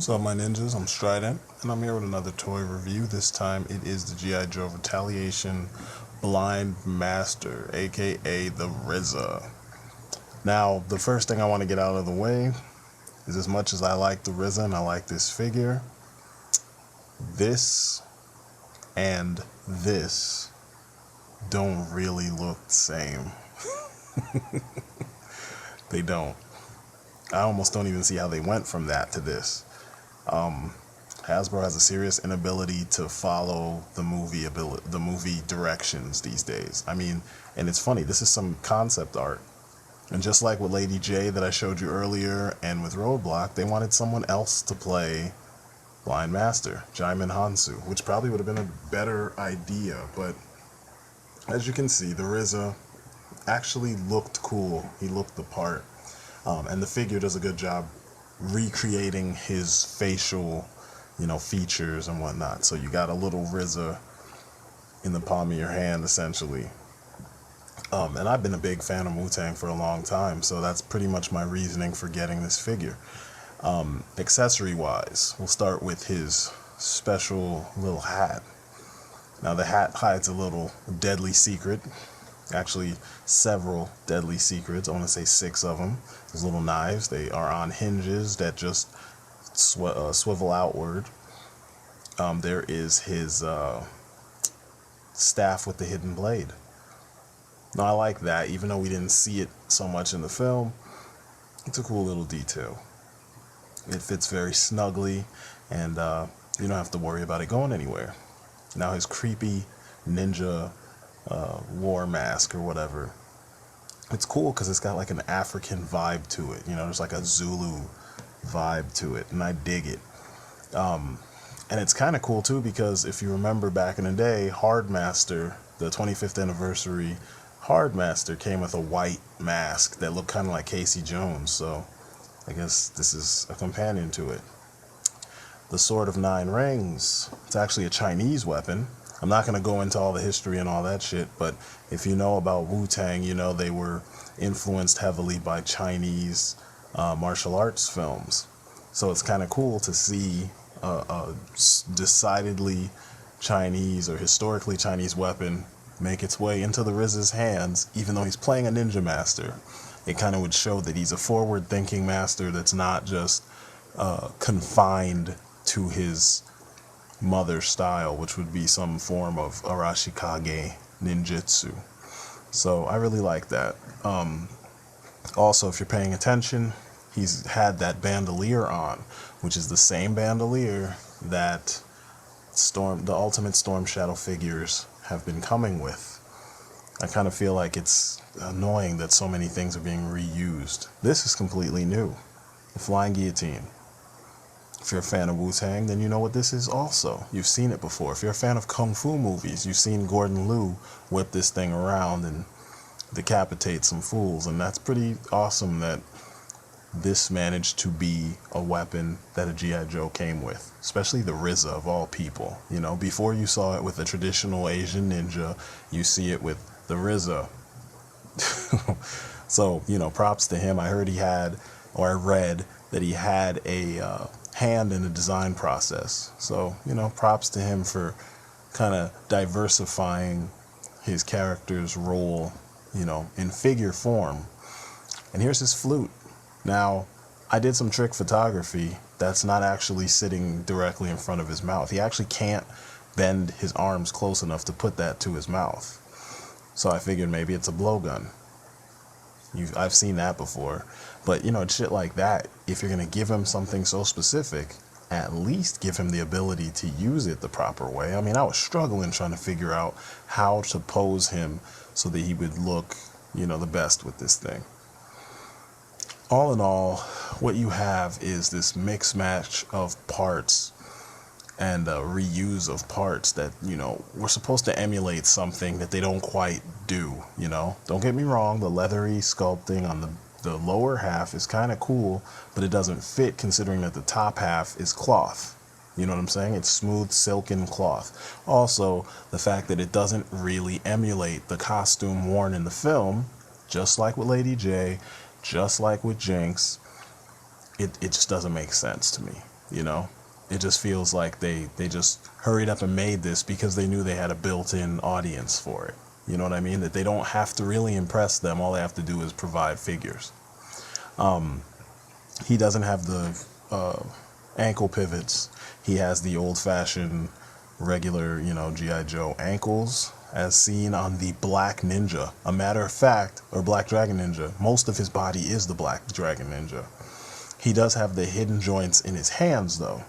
What's up, my ninjas? I'm Strident, and I'm here with another toy review. This time it is the G.I. Joe Retaliation Blind Master, aka the RZA. Now, the first thing I want to get out of the way is, as much as I like the RZA and I like this figure, this and this don't really look the same. They don't. I almost don't even see how they went from that to this. Hasbro has a serious inability to follow the movie directions these days. I mean, and it's funny, this is some concept art. And just like with Lady J that I showed you earlier and with Roadblock, they wanted someone else to play Blind Master, Jaimin Hansu, which probably would have been a better idea. But as you can see, the RZA actually looked cool. He looked the part. And the figure does a good job recreating his facial, features and whatnot. So you got a little RZA in the palm of your hand, essentially. And I've been a big fan of Wu-Tang for a long time, so that's pretty much my reasoning for getting this figure. Accessory-wise, we'll start with his special little hat. Now, the hat hides a little deadly secret. Actually, several deadly secrets. I want to say 6 of them. These little knives, they are on hinges that just swivel outward. There is his staff with the hidden blade. Now, I like that, even though we didn't see it so much in the film. It's a cool little detail. It fits very snugly, and you don't have to worry about it going anywhere. Now, his creepy ninja war mask or whatever, it's cool because it's got like an African vibe to it. There's like a Zulu vibe to it, and I dig it. And it's kind of cool too because if you remember back in the day, Hardmaster, the 25th anniversary Hardmaster, came with a white mask that looked kind of like Casey Jones, so I guess this is a companion to it. The Sword of 9 Rings, it's actually a Chinese weapon. I'm not going to go into all the history and all that shit, but if you know about Wu-Tang, they were influenced heavily by Chinese martial arts films. So it's kind of cool to see a decidedly Chinese or historically Chinese weapon make its way into the RZA's hands, even though he's playing a ninja master. It kind of would show that he's a forward-thinking master that's not just confined to his mother style, which would be some form of Arashikage ninjutsu. So I really like that. Also, if you're paying attention, he's had that bandolier on, which is the same bandolier that the Ultimate Storm Shadow figures have been coming with. I kind of feel like it's annoying that so many things are being reused. This is completely new. The Flying Guillotine. If you're a fan of Wu-Tang, then you know what this is also. You've seen it before. If you're a fan of Kung Fu movies, you've seen Gordon Liu whip this thing around and decapitate some fools. And that's pretty awesome that this managed to be a weapon that a G.I. Joe came with. Especially the RZA of all people. Before you saw it with a traditional Asian ninja, you see it with the RZA. So, props to him. I heard I read that he had a hand in the design process. So, props to him for kind of diversifying his character's role, in figure form. And here's his flute. Now, I did some trick photography that's not actually sitting directly in front of his mouth. He actually can't bend his arms close enough to put that to his mouth. So I figured maybe it's a blowgun. I've seen that before. But, shit like that, if you're going to give him something so specific, at least give him the ability to use it the proper way. I mean, I was struggling trying to figure out how to pose him so that he would look, the best with this thing. All in all, what you have is this mix match of parts and reuse of parts that, we're supposed to emulate something that they don't quite do, Don't get me wrong, the leathery sculpting on the lower half is kind of cool, but it doesn't fit considering that the top half is cloth. You know what I'm saying? It's smooth, silken cloth. Also, the fact that it doesn't really emulate the costume worn in the film, just like with Lady J, just like with Jinx, it just doesn't make sense to me. you know? It just feels like they just hurried up and made this because they knew they had a built-in audience for it. You know what I mean? That they don't have to really impress them. All they have to do is provide figures. He doesn't have the ankle pivots. He has the old-fashioned, regular, G.I. Joe ankles, as seen on the Black Ninja. A matter of fact, or Black Dragon Ninja, most of his body is the Black Dragon Ninja. He does have the hidden joints in his hands, though.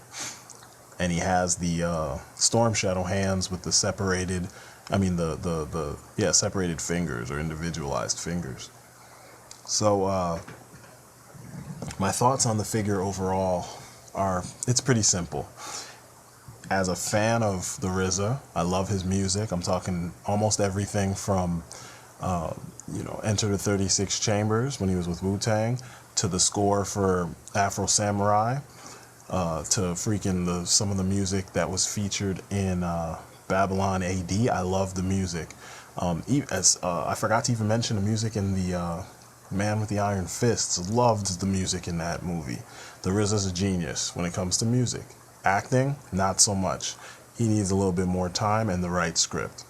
And he has the Storm Shadow hands with the separated, separated fingers or individualized fingers. So, my thoughts on the figure overall are, it's pretty simple. As a fan of the RZA, I love his music. I'm talking almost everything from, Enter the 36 Chambers when he was with Wu-Tang, to the score for Afro Samurai, to freaking some of the music that was featured in Babylon AD. I love the music. I forgot to even mention the music in the Man with the Iron Fists. Loved the music in that movie. The RZA's a genius when it comes to music. Acting, not so much. He needs a little bit more time and the right script.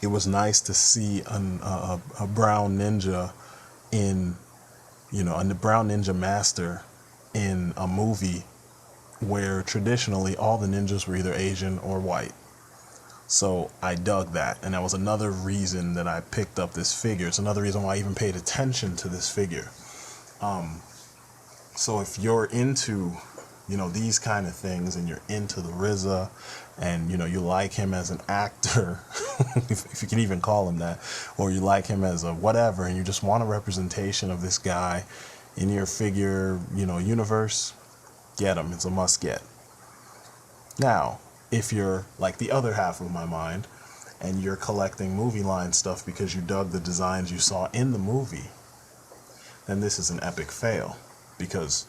It was nice to see a brown ninja a brown ninja master in a movie where traditionally all the ninjas were either Asian or white. So I dug that, and that was another reason that I picked up this figure. It's another reason why I even paid attention to this figure. So if you're into, these kind of things, and you're into the RZA, and, you like him as an actor, if you can even call him that, or you like him as a whatever, and you just want a representation of this guy in your figure, universe, get him. It's a must get. Now, if you're like the other half of my mind, and you're collecting movie line stuff because you dug the designs you saw in the movie, then this is an epic fail. Because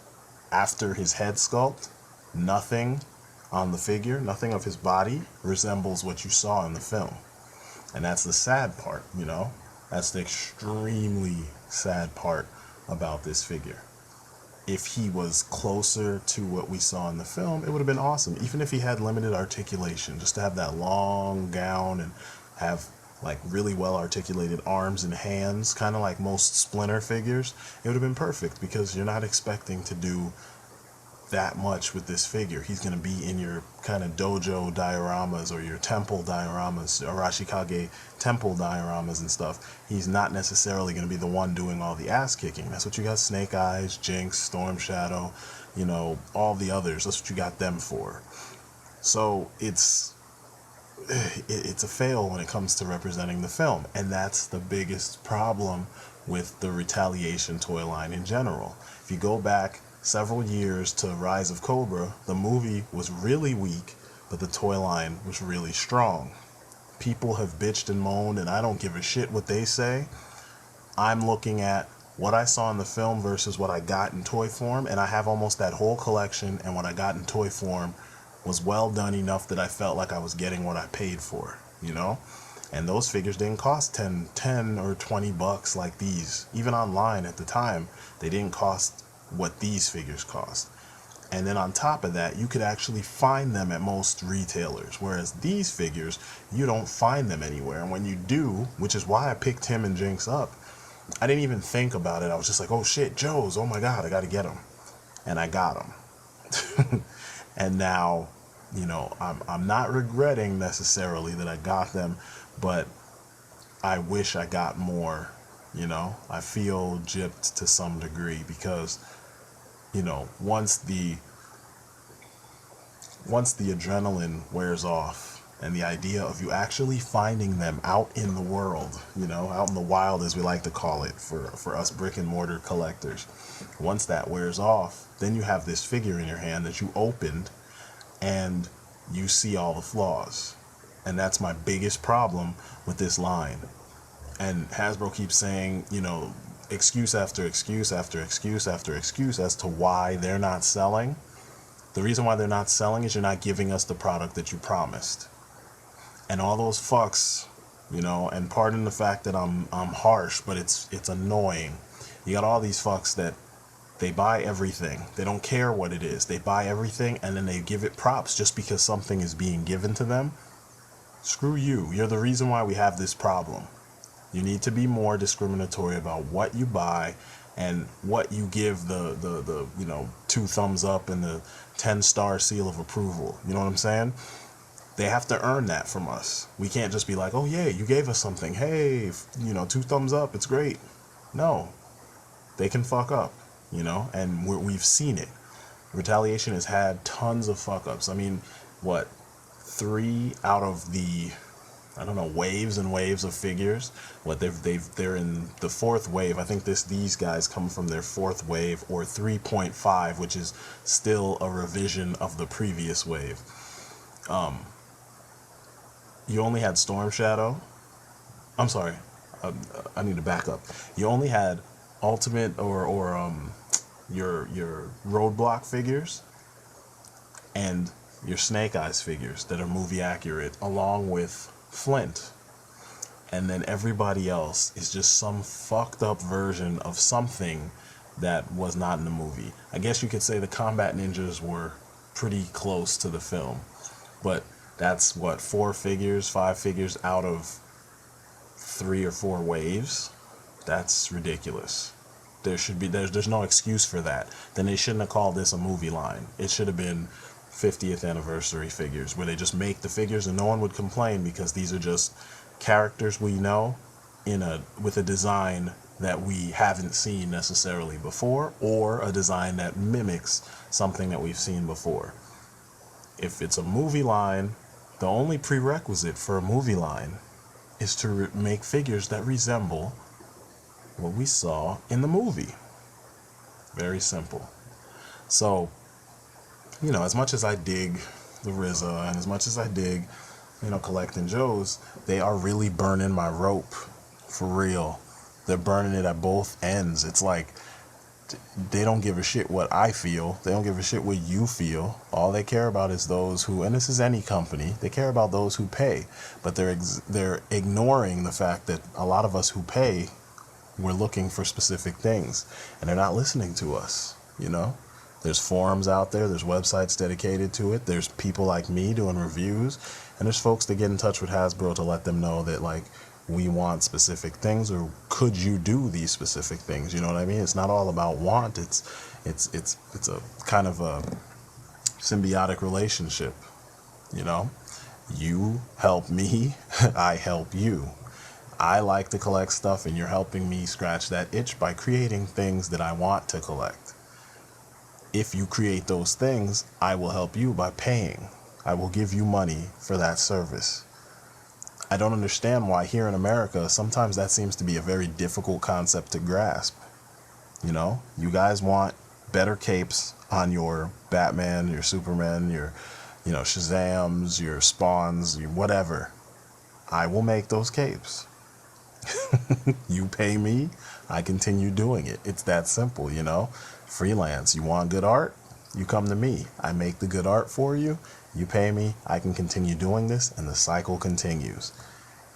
after his head sculpt, nothing on the figure, nothing of his body resembles what you saw in the film. And that's the sad part, That's the extremely sad part about this figure. If he was closer to what we saw in the film, it would have been awesome. Even if he had limited articulation, just to have that long gown and have like really well articulated arms and hands, kind of like most Splinter figures, it would have been perfect, because you're not expecting to do that much with this figure. He's going to be in your kind of dojo dioramas or your temple dioramas, Arashikage temple dioramas and stuff. He's not necessarily going to be the one doing all the ass kicking. That's what you got Snake Eyes, Jinx, Storm Shadow, all the others. That's what you got them for. So it's a fail when it comes to representing the film, and that's the biggest problem with the Retaliation toy line in general. If you go back several years to Rise of Cobra, the movie was really weak, but the toy line was really strong. People have bitched and moaned, and I don't give a shit what they say. I'm looking at what I saw in the film versus what I got in toy form, and I have almost that whole collection, and what I got in toy form was well done enough that I felt like I was getting what I paid for, And those figures didn't cost 10 or 20 bucks like these. Even online at the time, they didn't cost what these figures cost. And then on top of that, you could actually find them at most retailers, whereas these figures, you don't find them anywhere. And when you do, which is why I picked him and Jinx up, I didn't even think about it. I was just like, oh shit, Joe's, oh my god, I gotta get them. And I got them. And now, I'm not regretting necessarily that I got them, but I wish I got more. I feel gypped to some degree, because once the adrenaline wears off, and the idea of you actually finding them out in the world, out in the wild, as we like to call it, for us brick and mortar collectors, once that wears off, then you have this figure in your hand that you opened, and you see all the flaws. And that's my biggest problem with this line. And Hasbro keeps saying, excuse after excuse after excuse after excuse as to why they're not selling. The reason why they're not selling is you're not giving us the product that you promised. And all those fucks, and pardon the fact that I'm harsh, but it's annoying. You got all these fucks that They buy everything. They don't care what it is. They buy everything and then they give it props just because something is being given to them. Screw you. You're the reason why we have this problem. You need to be more discriminatory about what you buy and what you give the 2 thumbs up and the 10-star seal of approval. You know what I'm saying? They have to earn that from us. We can't just be like, oh yeah, you gave us something. Hey, 2 thumbs up. It's great. No, they can fuck up, and we've seen it. Retaliation has had tons of fuck ups. I mean, what, 3 out of the, I don't know, waves and waves of figures. What they're in the 4th wave. I think these guys come from their 4th wave, or 3.5, which is still a revision of the previous wave. You only had Storm Shadow. I'm sorry, I need to back up. You only had Ultimate or your Roadblock figures and your Snake Eyes figures that are movie accurate, along with Flint. And then everybody else is just some fucked up version of something that was not in the movie. I guess you could say the Combat Ninjas were pretty close to the film, but that's what, 4 figures, 5 figures out of 3 or 4 waves. That's ridiculous. There's no excuse for that. Then they shouldn't have called this a movie line. It should have been 50th anniversary figures, where they just make the figures and no one would complain, because these are just characters we know with a design that we haven't seen necessarily before, or a design that mimics something that we've seen before. If it's a movie line, the only prerequisite for a movie line is to make figures that resemble what we saw in the movie. Very simple. So, as much as I dig the RZA, and as much as I dig, collecting Joes, they are really burning my rope. For real. They're burning it at both ends. It's like, they don't give a shit what I feel. They don't give a shit what you feel. All they care about is those who, and this is any company, they care about those who pay. But they're ignoring the fact that a lot of us who pay, we're looking for specific things, and they're not listening to us. There's forums out there, there's websites dedicated to it, there's people like me doing reviews, and there's folks that get in touch with Hasbro to let them know that, like, we want specific things, or could you do these specific things? You know what I mean? It's not all about want. It's a kind of a symbiotic relationship. You help me, I help you. I like to collect stuff, and you're helping me scratch that itch by creating things that I want to collect. If you create those things, I will help you by paying. I will give you money for that service. I don't understand why here in America, sometimes that seems to be a very difficult concept to grasp. You guys want better capes on your Batman, your Superman, your, Shazams, your Spawns, your whatever. I will make those capes. You pay me, I continue doing it. It's that simple, Freelance. You want good art? You come to me. I make the good art for you. You pay me, I can continue doing this, and the cycle continues.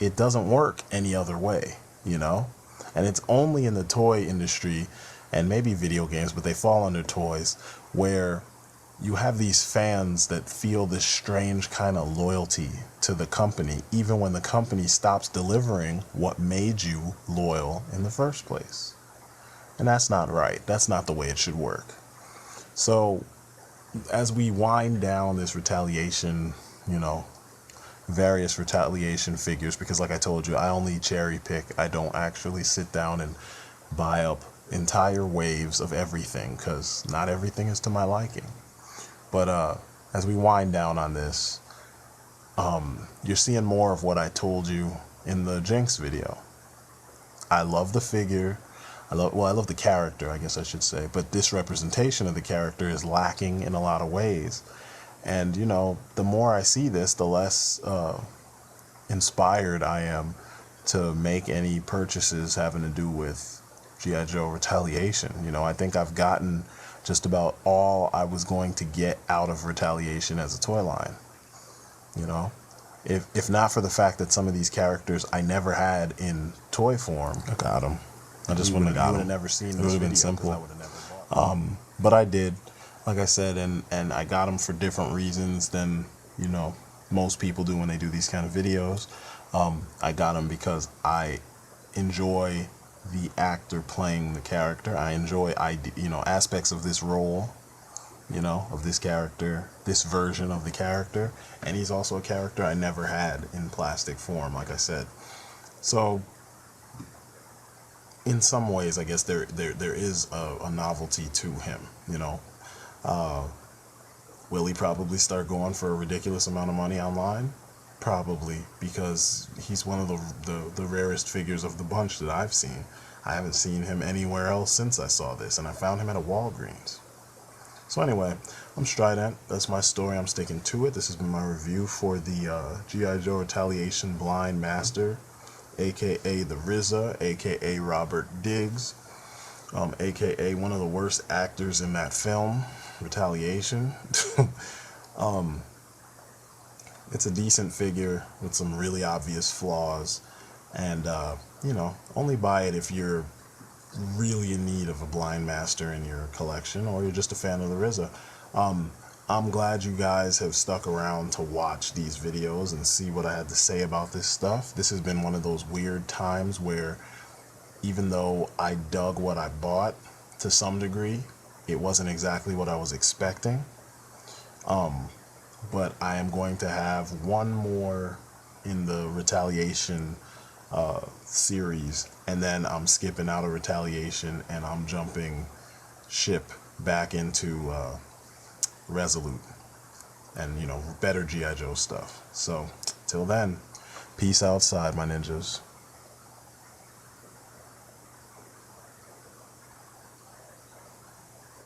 It doesn't work any other way, And it's only in the toy industry, and maybe video games, but they fall under toys, where you have these fans that feel this strange kind of loyalty to the company, even when the company stops delivering what made you loyal in the first place. And that's not right. That's not the way it should work. So, as we wind down this Retaliation, various Retaliation figures, because like I told you, I only cherry pick. I don't actually sit down and buy up entire waves of everything, because not everything is to my liking. But as we wind down on this, you're seeing more of what I told you in the Jinx video. I love the figure. I love the character, I guess I should say, but this representation of the character is lacking in a lot of ways. And, the more I see this, the less inspired I am to make any purchases having to do with G.I. Joe Retaliation. I think I've gotten just about all I was going to get out of Retaliation as a toy line. If not for the fact that some of these characters I never had in toy form, I got them. I just wouldn't have got them. Never seen. It would have been simple. I would have never bought. But I did, like I said, and I got them for different reasons than, you know, most people do when they do these kind of videos. I got them because I enjoy the actor playing the character. I enjoy, you know, aspects of this role, you know, of this character, this version of the character. And he's also a character I never had in plastic form, like I said. So in some ways, I guess there is a novelty to him, you know. Will he probably start going for a ridiculous amount of money online? Probably, because he's one of the rarest figures of the bunch that I've seen. I haven't seen him anywhere else since I saw this, and I found him at a Walgreens. So anyway, I'm Strident. That's my story. I'm sticking to it. This has been my review for the G.I. Joe Retaliation Blind Master, aka the RZA, aka Robert Diggs, aka one of the worst actors in that film, Retaliation. It's a decent figure with some really obvious flaws, and you know, only buy it if you're really in need of a blind master in your collection, or you're just a fan of the RZA. I'm glad you guys have stuck around to watch these videos and see what I had to say about this stuff. This has been one of those weird times where, even though I dug what I bought to some degree, it wasn't exactly what I was expecting. But I am going to have one more in the Retaliation series, and then I'm skipping out of Retaliation and I'm jumping ship back into Resolute and, you know, better G.I. Joe stuff. So till then, peace outside, my ninjas.